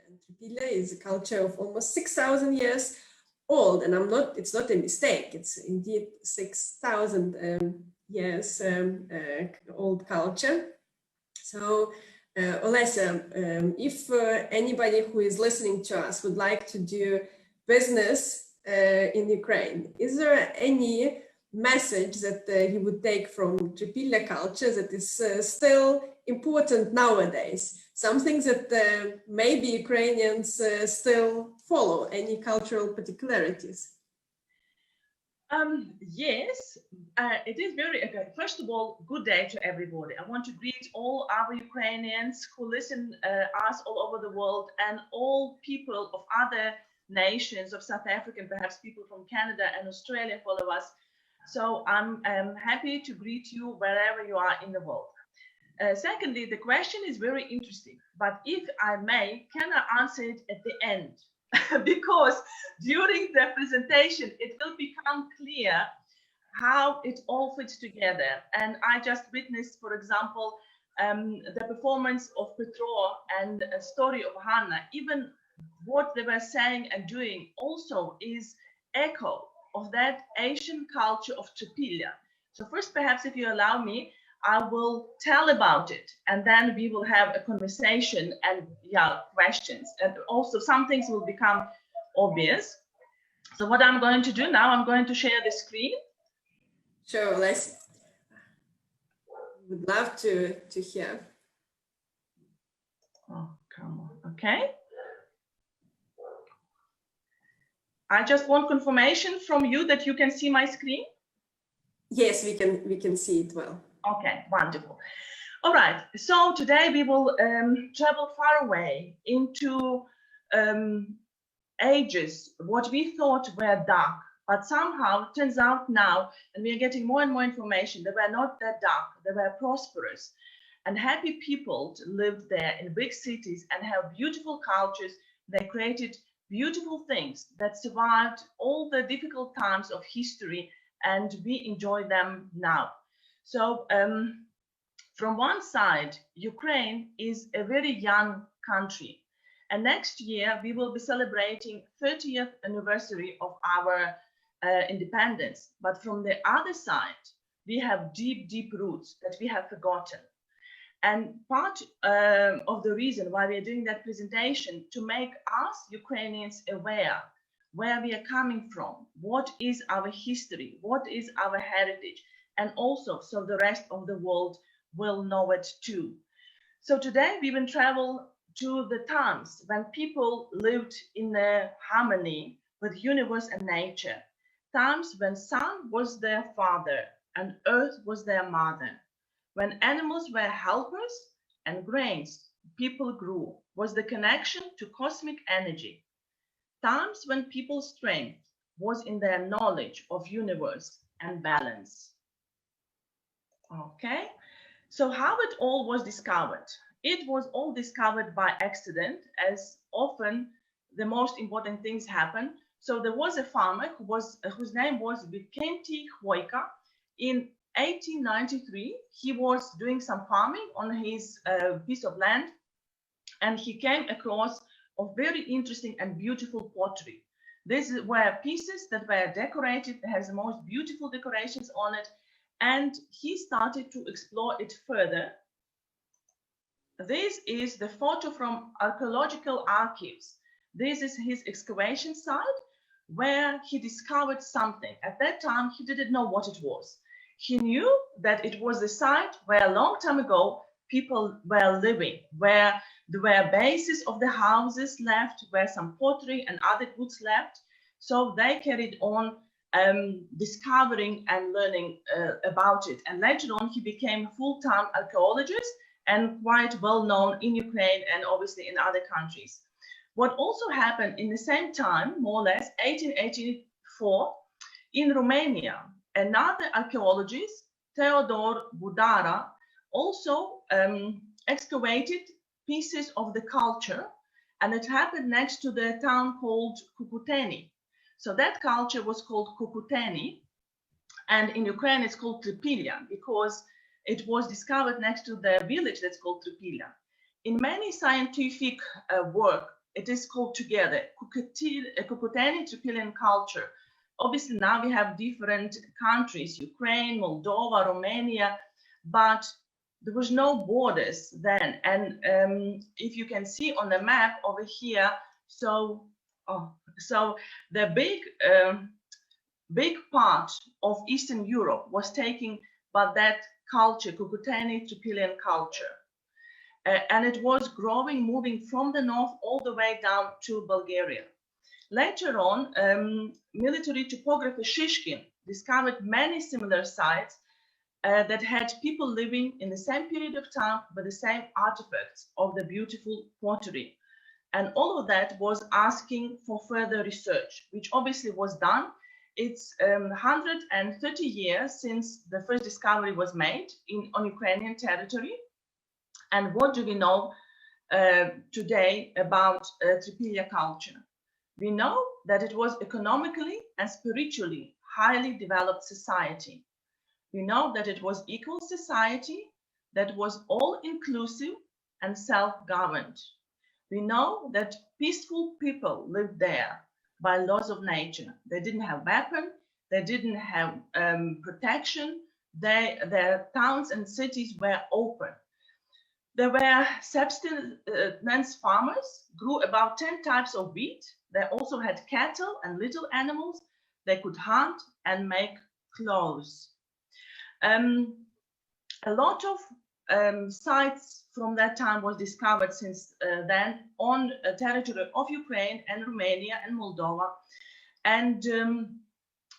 And Trypillia is a culture of almost 6,000 years old, and it's not a mistake. It's indeed 6,000 years old culture. So, Olesya, if anybody who is listening to us would like to do business in Ukraine, is there any message that he would take from Trypillia culture that is still important nowadays? Something that maybe Ukrainians still follow, any cultural particularities? Yes, it is very okay. First of all, good day to everybody. I want to greet all our Ukrainians who listen us all over the world, and all people of other nations of South Africa, and perhaps people from Canada and Australia follow us. So I'm happy to greet you wherever you are in the world. Secondly, the question is very interesting, but if I may, can I answer it at the end? Because during the presentation, it will become clear how it all fits together. And I just witnessed, for example, the performance of Petro and a story of Hannah. Even what they were saying and doing also is echo of that Asian culture of Trypillia. So first, perhaps if you allow me, I will tell about it, and then we will have a conversation and questions. And also some things will become obvious. So what I'm going to do now, I'm going to share the screen. Sure, Olesya. Would love to hear. Oh, come on. Okay. I just want confirmation from you that you can see my screen. Yes, we can see it well. Okay, wonderful. All right, so today we will travel far away into ages what we thought were dark, but somehow it turns out now, and we are getting more and more information, they were not that dark, they were prosperous and happy people lived there in big cities and have beautiful cultures. They created beautiful things that survived all the difficult times of history, and we enjoy them now. So from one side, Ukraine is a very young country, and next year we will be celebrating 30th anniversary of our independence. But from the other side, we have deep, deep roots that we have forgotten. And part of the reason why we are doing that presentation, to make us Ukrainians aware where we are coming from, what is our history, what is our heritage, and also so the rest of the world will know it too. So today we will travel to the times when people lived in a harmony with universe and nature, times when sun was their father and earth was their mother, when animals were helpers and grains people grew was the connection to cosmic energy, times when people's strength was in their knowledge of universe and balance. Okay, so how it all was discovered? It was all discovered by accident, as often the most important things happen. So there was a farmer whose name was Vikenty Khvoika. In 1893, he was doing some farming on his piece of land, and he came across a very interesting and beautiful pottery. These were pieces that were decorated, it has the most beautiful decorations on it, and he started to explore it further. This is the photo from archaeological archives. This is his excavation site where he discovered something. At that time, he didn't know what it was. He knew that it was the site where a long time ago people were living, where there were bases of the houses left, where some pottery and other goods left. So they carried on discovering and learning about it. And later on, he became a full-time archaeologist and quite well known in Ukraine and obviously in other countries. What also happened in the same time, more or less 1884, in Romania, another archaeologist, Theodor Budara, also excavated pieces of the culture, and it happened next to the town called Cucuteni. So that culture was called Cucuteni, and in Ukraine it's called Trypillia because it was discovered next to the village that's called Trypillia. In many scientific work, it is called together, Cucuteni Trypillian culture. Obviously now we have different countries, Ukraine, Moldova, Romania, but there was no borders then. And if you can see on the map over here, so the big part of Eastern Europe was taken by that culture, Cucuteni Trypillian culture. And it was growing, moving from the north all the way down to Bulgaria. Later on, military topographer Shishkin discovered many similar sites that had people living in the same period of time with the same artifacts of the beautiful pottery. And all of that was asking for further research, which obviously was done. It's 130 years since the first discovery was made on Ukrainian territory. And what do we know today about Trypillia culture? We know that it was economically and spiritually highly developed society. We know that it was equal society that was all-inclusive and self-governed. We know that peaceful people lived there by laws of nature. They didn't have weapons, they didn't have protection, their towns and cities were open. There were subsistence farmers, grew about 10 types of wheat. They also had cattle and little animals. They could hunt and make clothes. A lot of sites from that time was discovered since then on territory of Ukraine and Romania and Moldova. And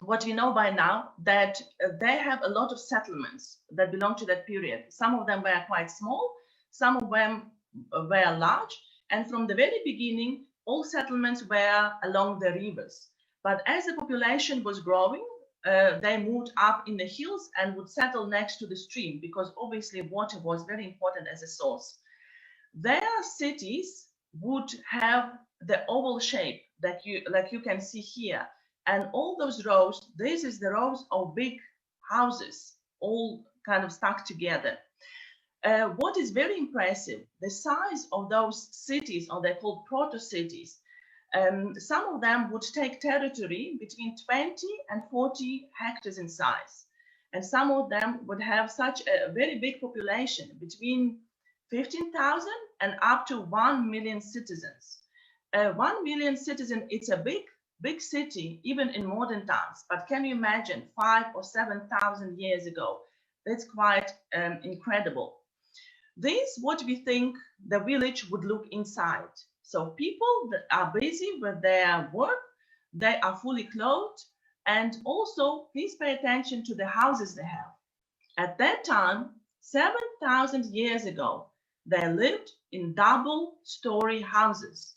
what we know by now, that they have a lot of settlements that belong to that period. Some of them were quite small, some of them were large, and from the very beginning, all settlements were along the rivers. But as the population was growing, they moved up in the hills and would settle next to the stream, because obviously water was very important as a source. Their cities would have the oval shape that you can see here. And all those rows, this is the rows of big houses, all kind of stuck together. What is very impressive, the size of those cities, or they're called proto-cities, some of them would take territory between 20 and 40 hectares in size. And some of them would have such a very big population, between 15,000 and up to 1 million citizens. 1 million citizens, it's a big city, even in modern times. But can you imagine 5,000 or 7,000 years ago? That's quite incredible. This is what we think the village would look inside. So people that are busy with their work, they are fully clothed, and also please pay attention to the houses they have. At that time, 7,000 years ago, they lived in double-story houses.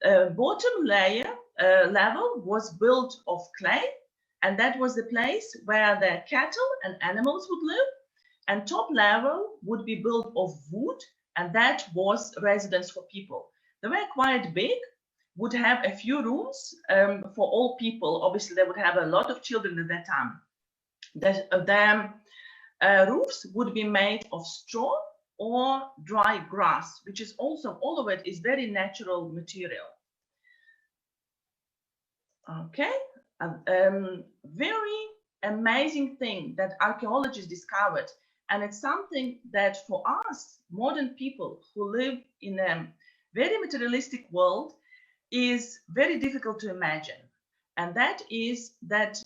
Bottom layer level was built of clay, and that was the place where the cattle and animals would live. And top level would be built of wood, and that was residence for people. They were quite big, would have a few rooms for all people. Obviously, they would have a lot of children at that time. The roofs would be made of straw or dry grass, which is also, all of it is very natural material. Okay, very amazing thing that archaeologists discovered. And it's something that for us, modern people who live in a very materialistic world, is very difficult to imagine. And that is that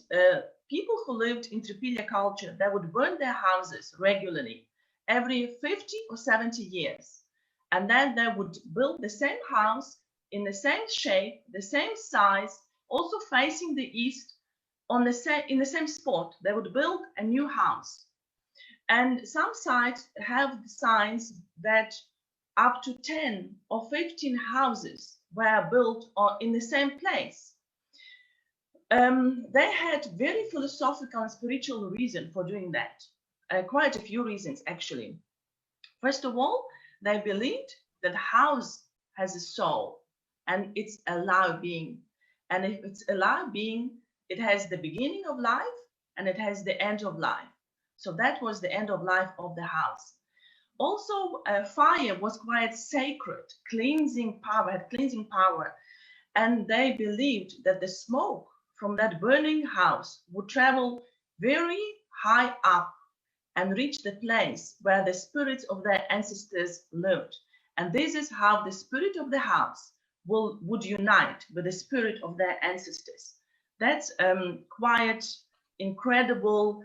people who lived in Trypillia culture, they would burn their houses regularly, every 50 or 70 years. And then they would build the same house in the same shape, the same size, also facing the east, in the same spot. They would build a new house. And some sites have signs that up to 10 or 15 houses were built in the same place. They had very philosophical and spiritual reason for doing that. Quite a few reasons, actually. First of all, they believed that house has a soul, and it's a live being. And if it's a live being, it has the beginning of life and it has the end of life. So that was the end of life of the house. Also, fire was quite sacred, cleansing power, had cleansing power. And they believed that the smoke from that burning house would travel very high up and reach the place where the spirits of their ancestors lived. And this is how the spirit of the house would unite with the spirit of their ancestors. That's quite incredible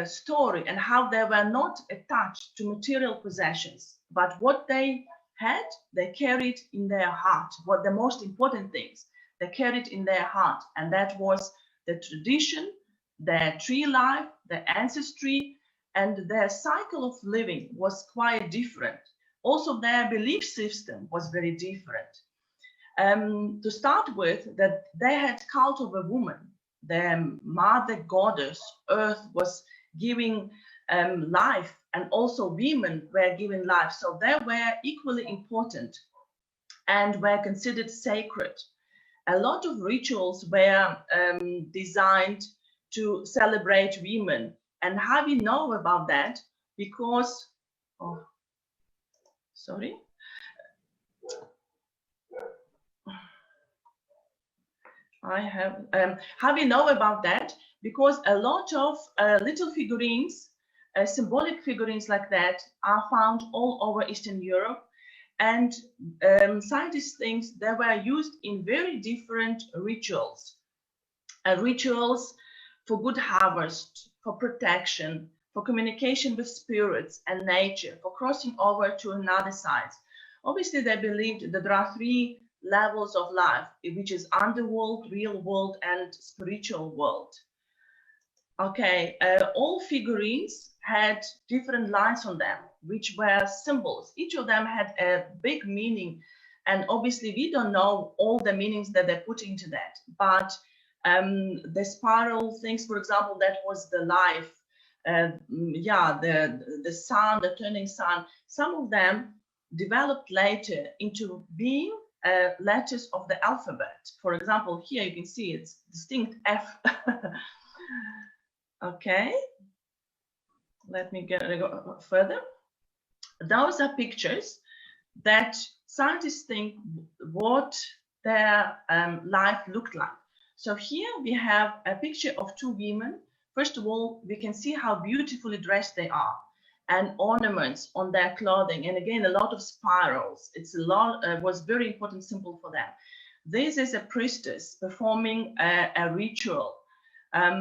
story, and how they were not attached to material possessions, but what they had, they carried in their heart. What the most important things they carried in their heart, and that was the tradition, their tree life, their ancestry, and their cycle of living was quite different. Also, their belief system was very different. To start with, that they had cult of a woman. Their mother goddess, Earth, was giving life, and also women were given life. So they were equally important and were considered sacred. A lot of rituals were designed to celebrate women. And how we know about that? Because, oh, sorry. I have, how we know about that? Because a lot of little figurines, symbolic figurines like that, are found all over Eastern Europe. And scientists think they were used in very different rituals. Rituals for good harvest, for protection, for communication with spirits and nature, for crossing over to another side. Obviously, they believed that there are three levels of life, which is underworld, real world, and spiritual world. Okay, all figurines had different lines on them, which were symbols. Each of them had a big meaning, and obviously we don't know all the meanings that they put into that. But the spiral things, for example, that was the life, the sun, the turning sun. Some of them developed later into being letters of the alphabet. For example, here you can see it's distinct F. Okay, let me go further. Those are pictures that scientists think what their life looked like. So here we have a picture of two women. First of all, we can see how beautifully dressed they are, and ornaments on their clothing, and again a lot of spirals. It's a lot was very important symbol for them. This is a priestess performing a ritual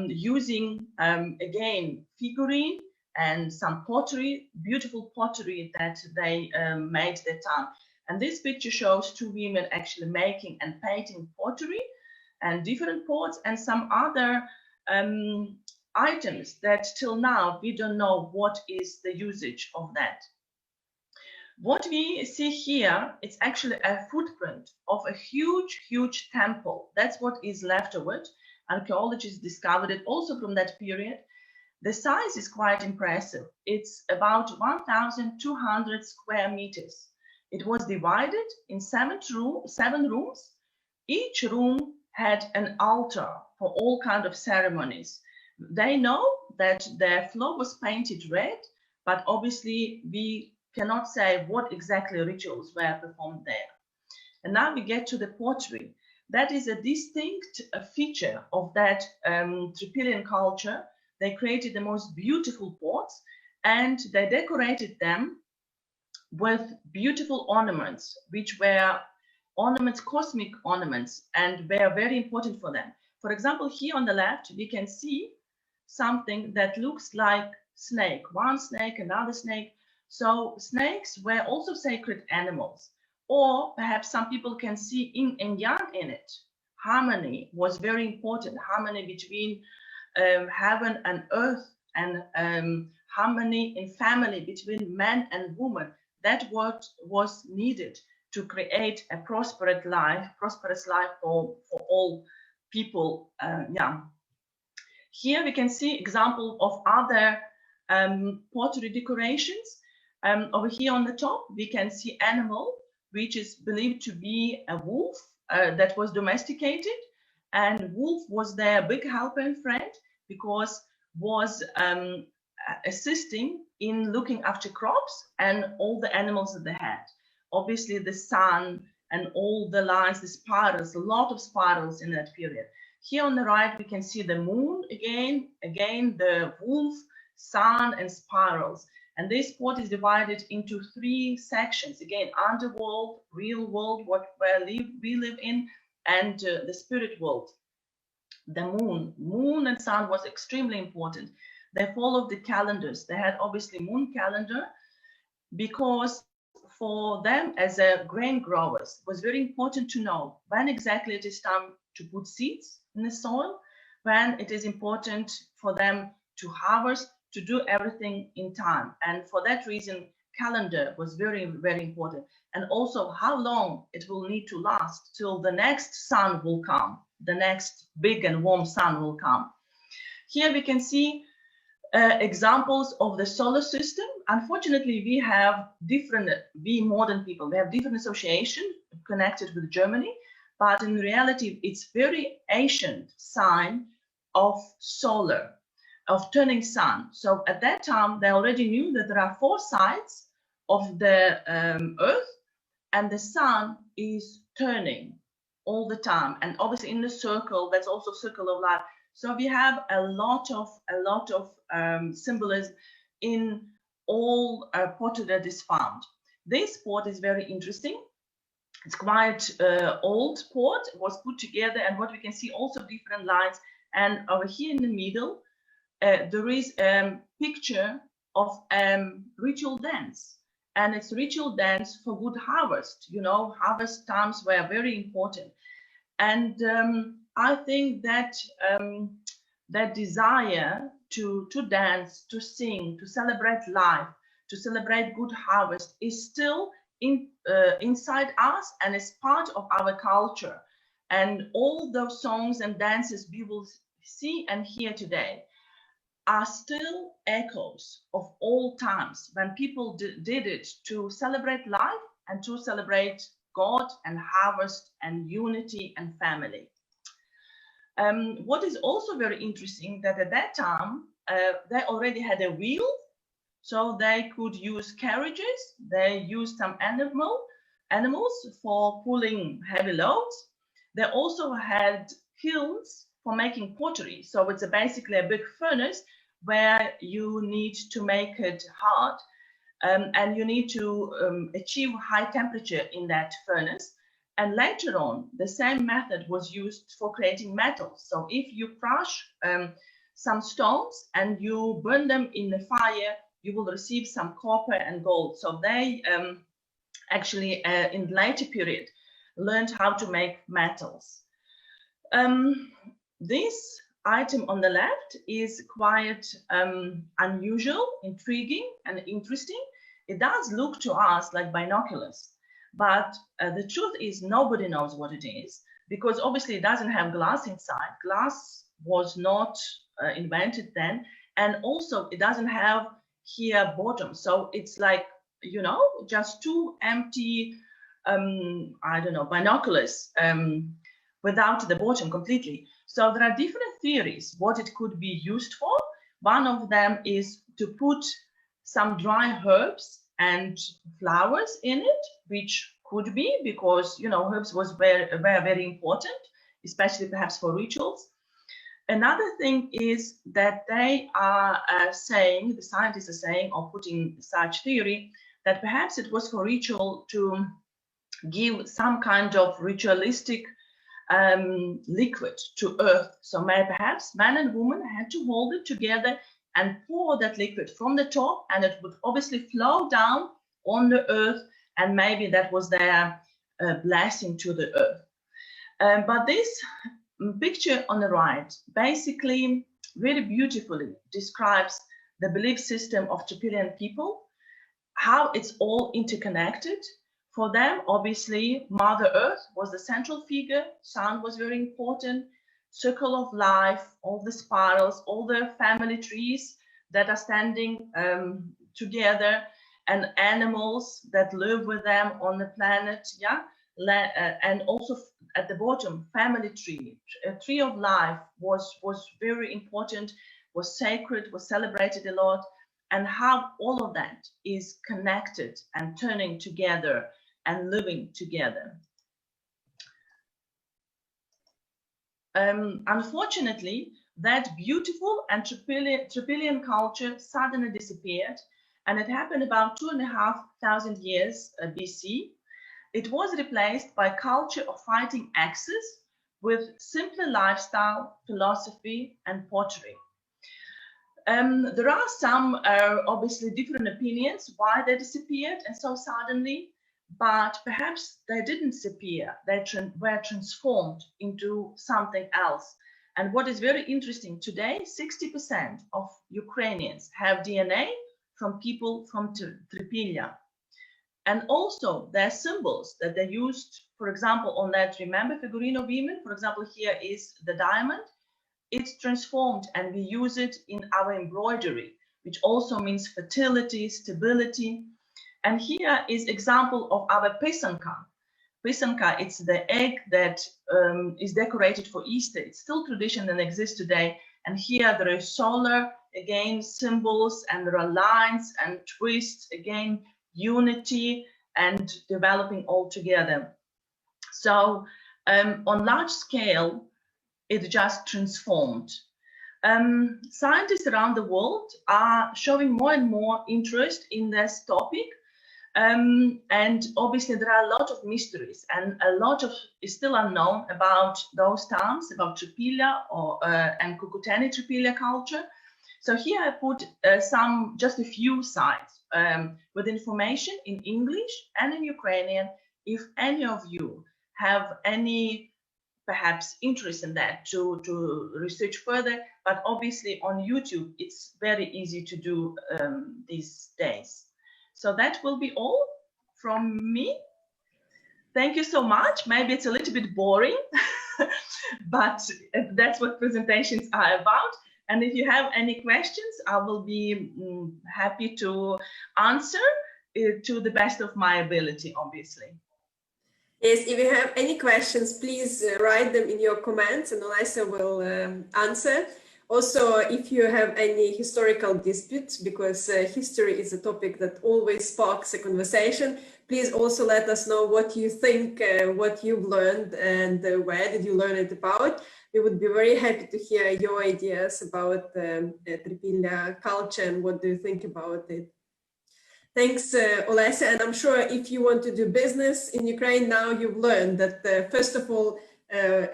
using again figurine and some pottery, beautiful pottery that they made that time. And this picture shows two women actually making and painting pottery and different pots and some other items that till now we don't know what is the usage of that. What we see here, it's actually a footprint of a huge temple. That's what is left of it. Archaeologists discovered it also from that period. The size is quite impressive. It's about 1,200 square meters. It was divided in seven rooms. Each room had an altar for all kinds of ceremonies. They know that the floor was painted red, but obviously we cannot say what exactly rituals were performed there. And now we get to the pottery. That is a distinct feature of that Trypillian culture. They created the most beautiful pots and they decorated them with beautiful ornaments, which were ornaments, cosmic ornaments, and were very important for them. For example, here on the left, we can see something that looks like snake, one snake, another snake. So snakes were also sacred animals. Or perhaps some people can see yin and yang in it. Harmony was very important, harmony between heaven and earth, and harmony in family between man and woman. That what was needed to create a prosperous life for all people. Here we can see example of other pottery decorations. Over here on the top, we can see animal, which is believed to be a wolf that was domesticated. And wolf was their big helper and friend because was assisting in looking after crops and all the animals that they had. Obviously, the sun and all the lines, the spirals, a lot of spirals in that period. Here on the right, we can see the moon again, the wolf, sun, and spirals. And this sport is divided into 3 sections. Again, underworld, real world, where we live in, and the spirit world. The moon and sun was extremely important. They followed the calendars. They had obviously moon calendar, because for them as a grain growers, it was very important to know when exactly it is time to put seeds in the soil, when it is important for them to harvest, to do everything in time. And for that reason, calendar was very, very important. And also how long it will need to last till the next sun will come, the next big and warm sun will come. Here we can see examples of the solar system. Unfortunately, we have different, we modern people, we have different associations connected with Germany, but in reality, it's very ancient sign of solar, of turning sun. So at that time, they already knew that there are 4 sides of the Earth, and the sun is turning all the time. And obviously in the circle, that's also circle of life. So we have a lot of symbolism in all pottery that is found. This pot is very interesting. It's quite old pot. It was put together, and what we can see also different lines. And over here in the middle, there is a picture of ritual dance, and it's ritual dance for good harvest. You know, harvest times were very important, and I think that that desire to dance, to sing, to celebrate life, to celebrate good harvest is still inside us, and is part of our culture. And all those songs and dances we will see and hear today are still echoes of old times when people did it to celebrate life and to celebrate God and harvest and unity and family. What is also very interesting, that at that time they already had a wheel, so they could use carriages. They used some animals for pulling heavy loads. They also had kilns for making pottery. So it's basically a big furnace where you need to make it hard, and you need to achieve high temperature in that furnace. And later on, the same method was used for creating metals. So if you crush some stones and you burn them in the fire, you will receive some copper and gold. So they actually, in the later period, learned how to make metals. This item on the left is quite unusual, intriguing, and interesting. It does look to us like binoculars, but the truth is nobody knows what it is, because obviously it doesn't have glass inside. Glass was not invented then, and also it doesn't have here bottom. So it's like, you know, just 2 empty, I don't know, binoculars without the bottom completely. So there are different theories what it could be used for. One of them is to put some dry herbs and flowers in it, which could be because, you know, herbs was very important, especially perhaps for rituals. Another thing is that they are saying, the scientists are saying, or putting such theory, that perhaps it was for ritual to give some kind of ritualistic liquid to earth. So perhaps man and woman had to hold it together and pour that liquid from the top, and it would obviously flow down on the earth, and maybe that was their blessing to the earth. But this picture on the right basically very beautifully describes the belief system of Trypillian people, how it's all interconnected. For them, obviously, Mother Earth was the central figure, sun was very important, circle of life, all the spirals, all the family trees that are standing together, and animals that live with them on the planet, yeah, and also at the bottom, family tree, a tree of life was very important, was sacred, was celebrated a lot. and how all of that is connected and turning together and living together. Unfortunately, that beautiful and Trypillian culture suddenly disappeared, and it happened about 2,500 years BC. It was replaced by culture of fighting axes with simpler lifestyle, philosophy, and pottery. There are some obviously different opinions why they disappeared and so suddenly, but perhaps they didn't disappear. They were transformed into something else. And what is very interesting today, 60% of Ukrainians have DNA from people from Trypillia. And also their symbols that they used, for example, on that, remember, figurine of women, for example, here is the diamond. It's transformed and we use it in our embroidery, which also means fertility, stability. And here is example of our pisanka. Pisanka, it's the egg that is decorated for Easter. It's still tradition and exists today. And here there is solar, again, symbols, and there are lines and twists, again, unity and developing all together. So on large scale, it just transformed. Scientists around the world are showing more and more interest in this topic. And obviously there are a lot of mysteries and a lot of is still unknown about those terms, about Trypillia or and Cucuteni Trypillia culture. So here I put just a few sites with information in English and in Ukrainian. If any of you have any perhaps interest in that to research further, but obviously on YouTube it's very easy to do these days. So that will be all from me. Thank you so much. Maybe it's a little bit boring, but that's what presentations are about. And if you have any questions, I will be happy to answer to the best of my ability, obviously. Yes, if you have any questions, please write them in your comments and Olesya will answer. Also, if you have any historical disputes, because history is a topic that always sparks a conversation, please also let us know what you think, what you've learned, and where did you learn it about. We would be very happy to hear your ideas about Trypillia culture and what do you think about it. Thanks, Olesya, and I'm sure if you want to do business in Ukraine now, you've learned that first of all,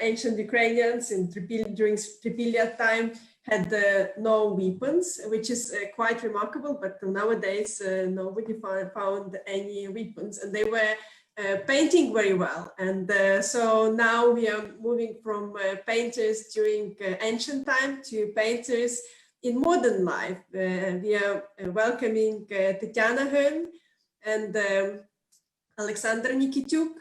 ancient Ukrainians in during Trypillia time had no weapons, which is quite remarkable, but nowadays nobody found any weapons, and they were painting very well. And so now we are moving from painters during ancient time to painters in modern life. We are welcoming Tatiana Hön and Alexander Nikityuk.